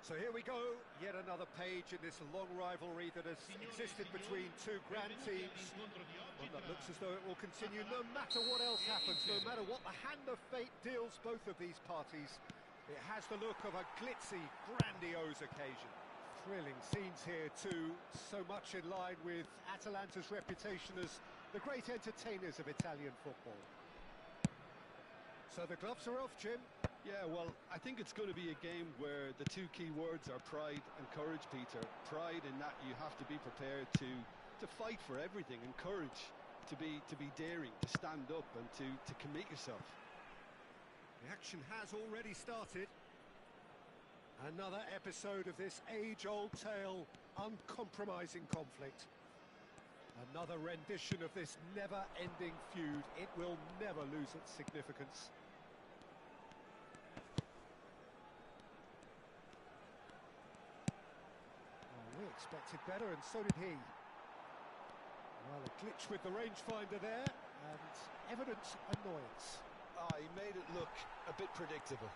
So here we go, yet another page in this long rivalry that has existed between two grand teams. One that looks as though it will continue no matter what else happens, no matter what the hand of fate deals both of these parties. It has the look of a glitzy, grandiose occasion. Thrilling scenes here too, so much in line with Atalanta's reputation as the great entertainers of Italian football. So the gloves are off, Jim. Yeah, well, I think it's going to be a game where the two key words are pride and courage, Peter. Pride in that you have to be prepared to fight for everything, and courage to be daring, to stand up and to commit yourself. The action has already started. Another episode of this age-old tale, uncompromising conflict. Another rendition of this never-ending feud. It will never lose its significance. We expected better, and so did he. Well, a glitch with the rangefinder there, and evident annoyance. He made it look a bit predictable.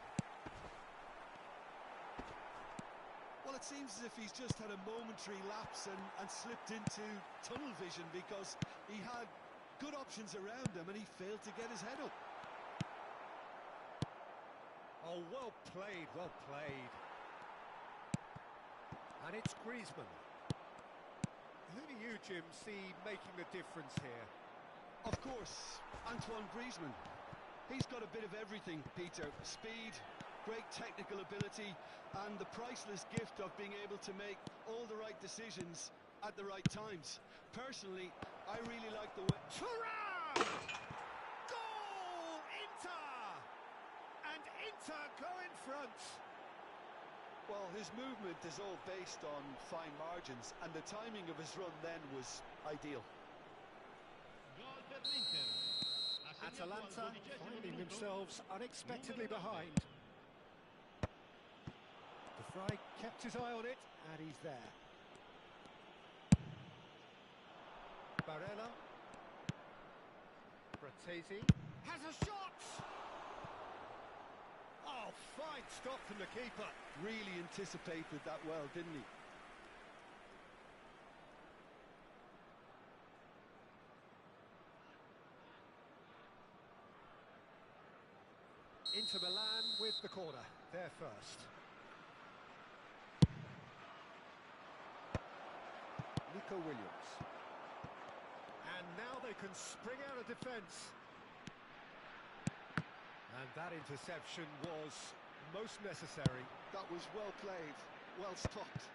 Well, it seems as if he's just had a momentary lapse and slipped into tunnel vision, because he had good options around him and he failed to get his head up. Oh, well played, well played. And it's Griezmann. Who do you, Jim, see making the difference here? Of course, Antoine Griezmann. He's got a bit of everything, Peter. Speed, great technical ability, and the priceless gift of being able to make all the right decisions at the right times. Personally, I really like the way... Thuram! Goal! Inter! And Inter go in front. Well, his movement is all based on fine margins, and the timing of his run then was ideal. Atalanta finding themselves unexpectedly behind. De Vrij kept his eye on it, and he's there. Barella. Bratesi has a shot! Oh, fine stop from the keeper. Really anticipated that well, didn't he? Inter Milan with the corner, there first. Nico Williams. And now they can spring out of defence. And that interception was most necessary. That was well played, well stopped.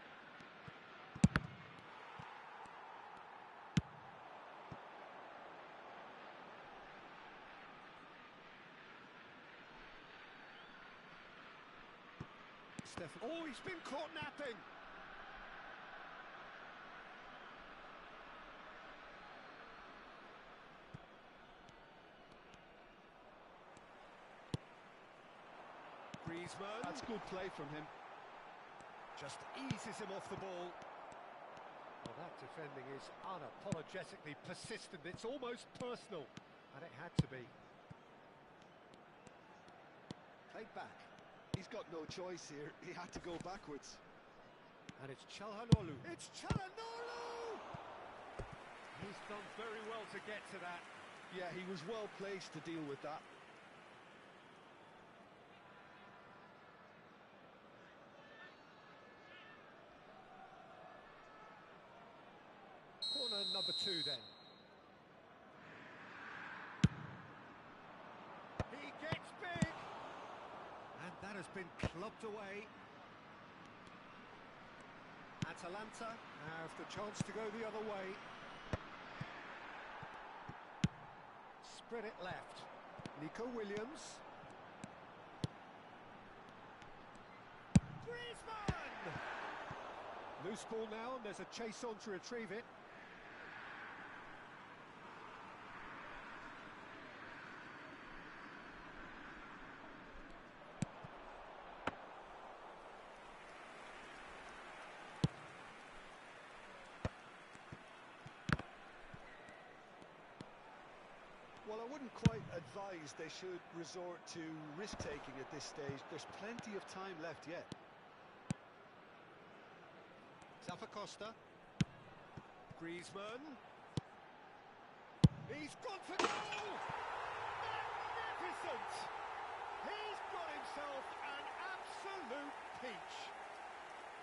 Oh, he's been caught napping. Griezmann. That's good play from him. Just eases him off the ball. Well, that defending is unapologetically persistent. It's almost personal, and it had to be. Played back. He's got no choice here. He had to go backwards. And it's Çalhanoğlu. It's Çalhanoğlu! He's done very well to get to that. Yeah, he was well placed to deal with that. Corner number 2 then. He gets big! And that has been clubbed away. Atalanta have the chance to go the other way. Spread it left. Nico Williams. Griezmann! Loose ball now, and there's a chase on to retrieve it. Well, I wouldn't quite advise they should resort to risk-taking at this stage. There's plenty of time left yet. Costa. Griezmann. He's gone for goal! Magnificent! He's got himself an absolute peach.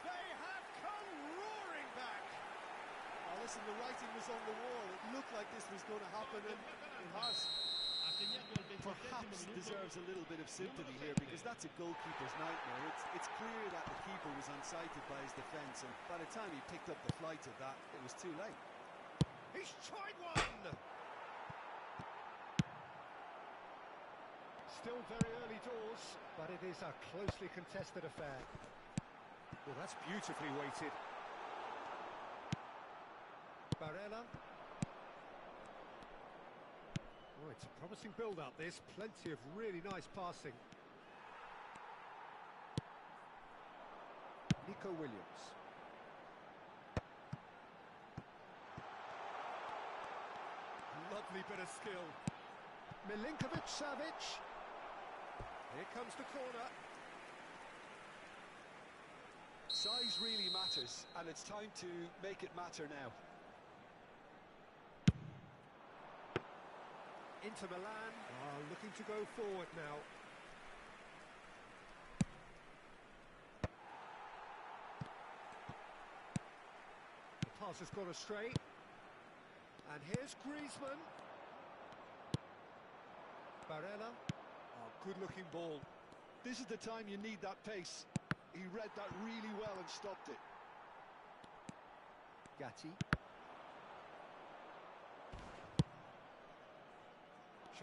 They have come roaring back. Oh, listen, the writing was on the wall. It looked like this was going to happen, and it has. Perhaps deserves a little bit of sympathy here, because that's a goalkeeper's nightmare. It's clear that the keeper was unsighted by his defence, and by the time he picked up the flight of that, it was too late. He's tried one! Still very early doors, but it is a closely contested affair. Well, that's beautifully weighted. Barella. Oh, it's a promising build-up, this. Plenty of really nice passing. Nico Williams. Lovely bit of skill. Milinkovic-Savic. Here comes the corner. Size really matters, and it's time to make it matter now. Inter Milan are looking to go forward now. The pass has gone astray. And here's Griezmann. Barella. Oh, good-looking ball. This is the time you need that pace. He read that really well and stopped it. Gatti.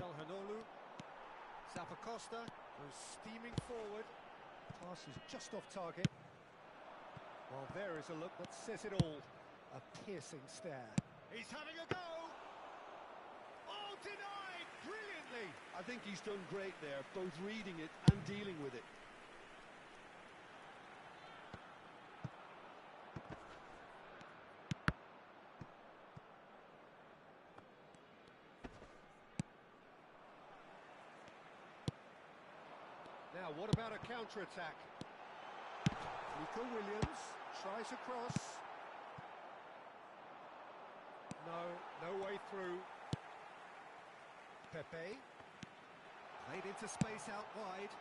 Calhanoglu. Costa goes steaming forward. Pass is just off target. Well, there is a look that says it all. A piercing stare. He's having a go! Oh, denied! Brilliantly! I think he's done great there, both reading it and dealing with it. Now, what about a counter-attack? Nico Williams tries a cross. No way through. Pepe. Played into space out wide.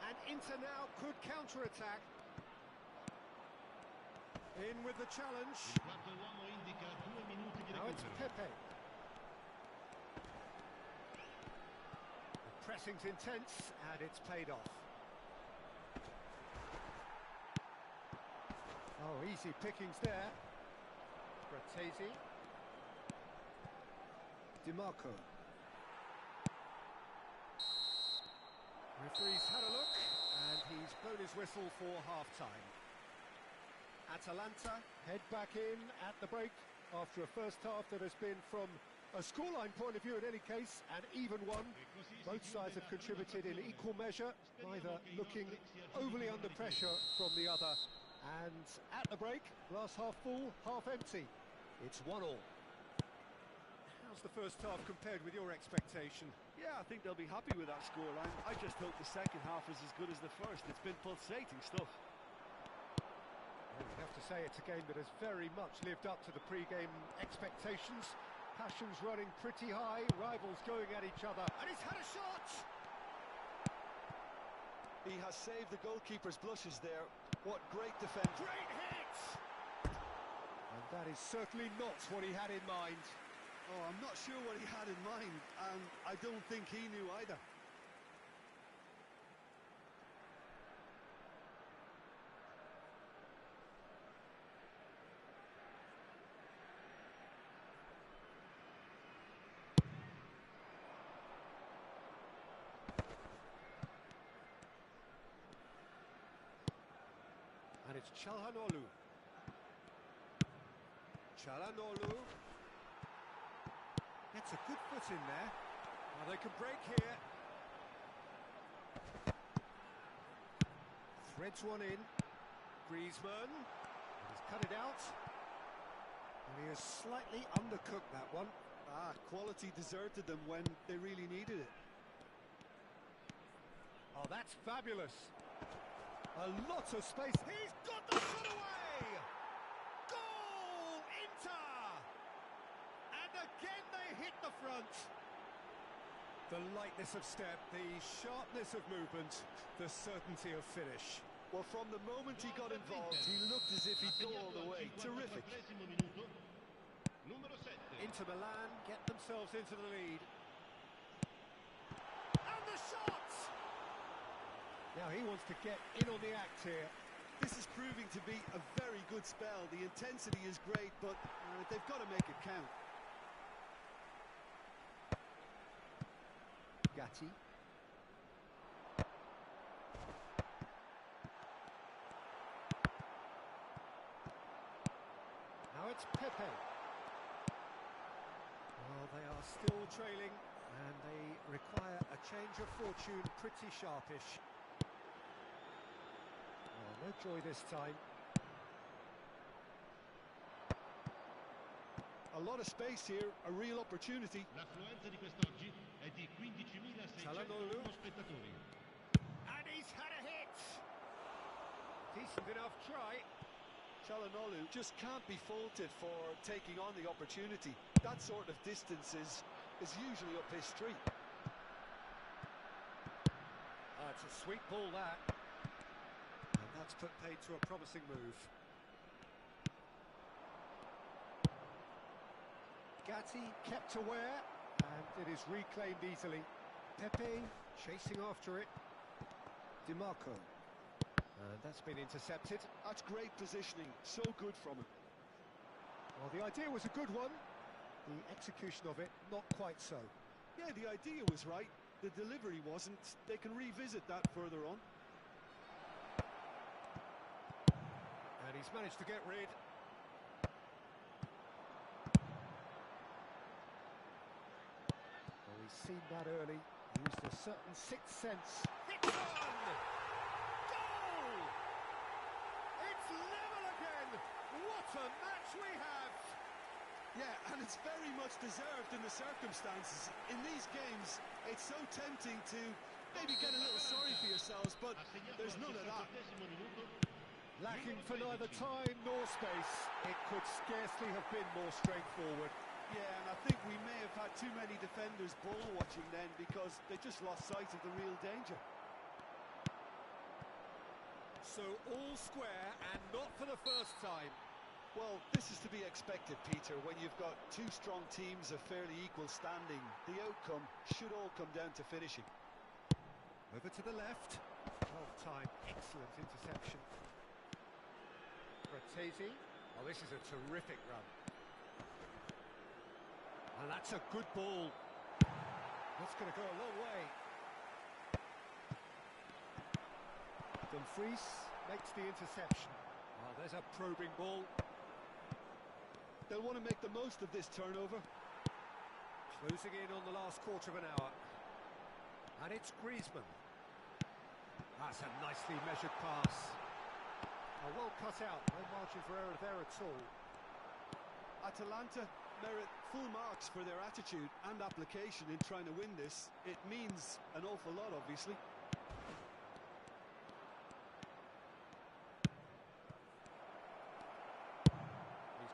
And Inter now could counter-attack. In with the challenge. Now it's Pepe. The pressing's intense, and it's paid off. Oh, easy pickings there. Bratesi. DiMarco. Referee's had a look, and he's blown his whistle for half-time. Atalanta head back in at the break after a first half that has been, from a scoreline point of view in any case, an even one. Both sides have contributed in equal measure, neither looking overly under pressure from the other. And at the break, glass half full, half empty. It's 1-1. How's the first half compared with your expectation? Yeah, I think they'll be happy with that scoreline. I just hope the second half is as good as the first. It's been pulsating stuff. Well, you'd have to say it's a game that has very much lived up to the pre-game expectations. Passions running pretty high, rivals going at each other. And he's had a shot! He has saved the goalkeeper's blushes there. What great defence. Great hit! And that is certainly not what he had in mind. Oh, I'm not sure what he had in mind, and I don't think he knew either. And it's Calhanoglu. Calhanoglu. Gets a good foot in there. Well, they can break here. Threads one in. Griezmann. He's cut it out. And he has slightly undercooked that one. Quality deserted them when they really needed it. Oh, that's fabulous. A lot of space. He's got the shot away! Goal! Inter! And again they hit the front. The lightness of step, the sharpness of movement, the certainty of finish. Well, from the moment he got involved, he looked as if he'd go all the way. Terrific. Inter Milan get themselves into the lead. And the shot! Now he wants to get in on the act here. This is proving to be a very good spell. The intensity is great, but they've got to make it count. Gatti. Now it's Pepe. Well, they are still trailing, and they require a change of fortune, pretty sharpish. Well, no joy this time. A lot of space here, a real opportunity. L'affluenza di quest'oggi è di 15.601 spettatori. And he's had a hit! Decent enough try. Çalhanoğlu just can't be faulted for taking on the opportunity. That sort of distance is usually up his street. It's a sweet ball, that. And that's put paid to a promising move. Gatti kept aware, and it is reclaimed easily. Pepe chasing after it. Di Marco. And that's been intercepted. That's great positioning, so good from him. Well, the idea was a good one. The execution of it, not quite so. Yeah, the idea was right. The delivery wasn't. They can revisit that further on. And he's managed to get rid. Well, he's seen that early. Used a certain sixth sense. Hits on! Goal! It's level again! What a match we have! Yeah, and it's very much deserved in the circumstances. In these games, it's so tempting to maybe get a little sorry for yourselves, but there's none of that. Lacking for neither time nor space, it could scarcely have been more straightforward. Yeah, and I think we may have had too many defenders ball watching then because they just lost sight of the real danger. So all square, and not for the first time. Well, this is to be expected, Peter. When you've got two strong teams of fairly equal standing, the outcome should all come down to finishing. Over to the left. Well timed, excellent interception. Frattesi. Oh, this is a terrific run. And that's a good ball. That's going to go a long way. Dumfries makes the interception. Oh, there's a probing ball. They'll want to make the most of this turnover. Closing in on the last quarter of an hour. And it's Griezmann. That's a nicely measured pass. Oh, well cut out, no margin for error there at all. Atalanta merit full marks for their attitude and application in trying to win this. It means an awful lot, obviously.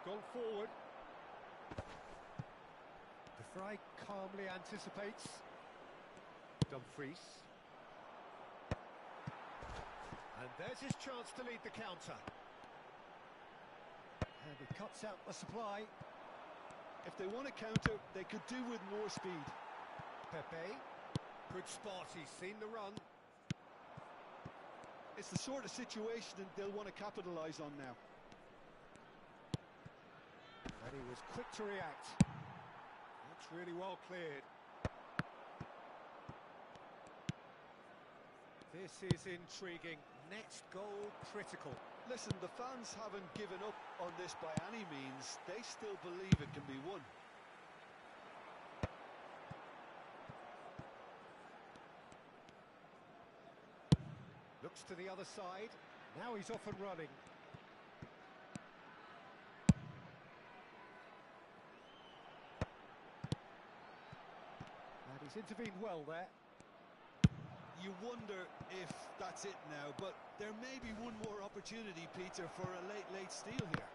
Gone forward. De Vrij calmly anticipates. Dumfries. And there's his chance to lead the counter. And he cuts out the supply. If they want to counter, they could do with more speed. Pepe. Good spot, he's seen the run. It's the sort of situation that they'll want to capitalise on now. And he was quick to react. That's really well cleared. This is intriguing. Next goal critical. Listen, the fans haven't given up on this by any means. They still believe it can be won. Looks to the other side. Now he's off and running. And he's intervened well there. you wonder if that's it now, but there may be one more opportunity, Peter, for a late steal here.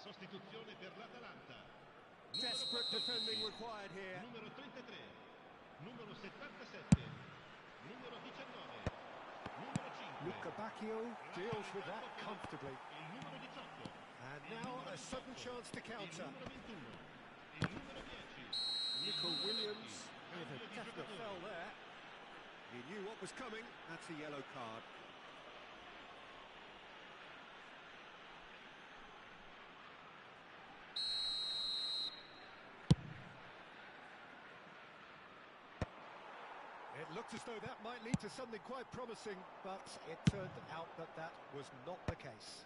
Sostituzione per l'Atalanta. Desperate defending required here. Numero 33, numero 77, numero 19, numero 5. Luca Bacchio deals with that comfortably. Il numero 18. And now a sudden chance to Il counter. numero 21. Il numero 10. Nico Williams with a definite foul there. He knew what was coming. That's a yellow card. It looked as though that might lead to something quite promising, but it turned out that that was not the case.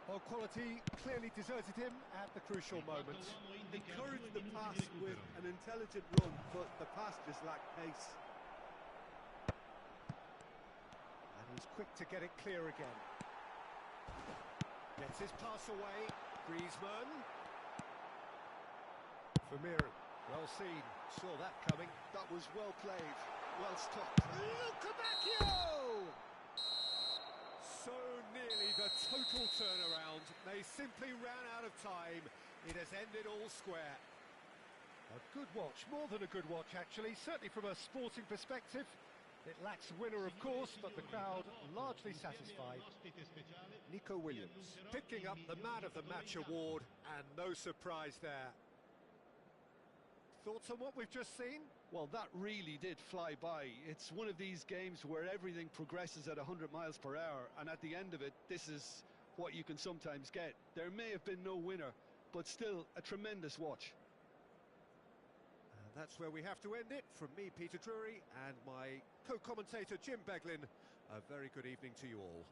Well, quality clearly deserted him at the crucial moment. Encouraged the pass with an intelligent run, but the pass just lacked pace. And he's quick to get it clear again. Gets his pass away. Griezmann. Vermeer. Well seen, saw that coming. That was well played, well stopped. Luca Bacchio! So nearly the total turnaround. They simply ran out of time. It has ended all square. A good watch, more than a good watch actually, certainly from a sporting perspective. It lacks winner of course, but the crowd largely satisfied. Nico Williams picking up the Man of the Match award, and no surprise there. Thoughts on what we've just seen? Well, that really did fly by. It's one of these games where everything progresses at 100 miles per hour, and at the end of it, this is what you can sometimes get. There may have been no winner, but still a tremendous watch. And that's where we have to end it. From me, Peter Drury, and my co-commentator, Jim Beglin, a very good evening to you all.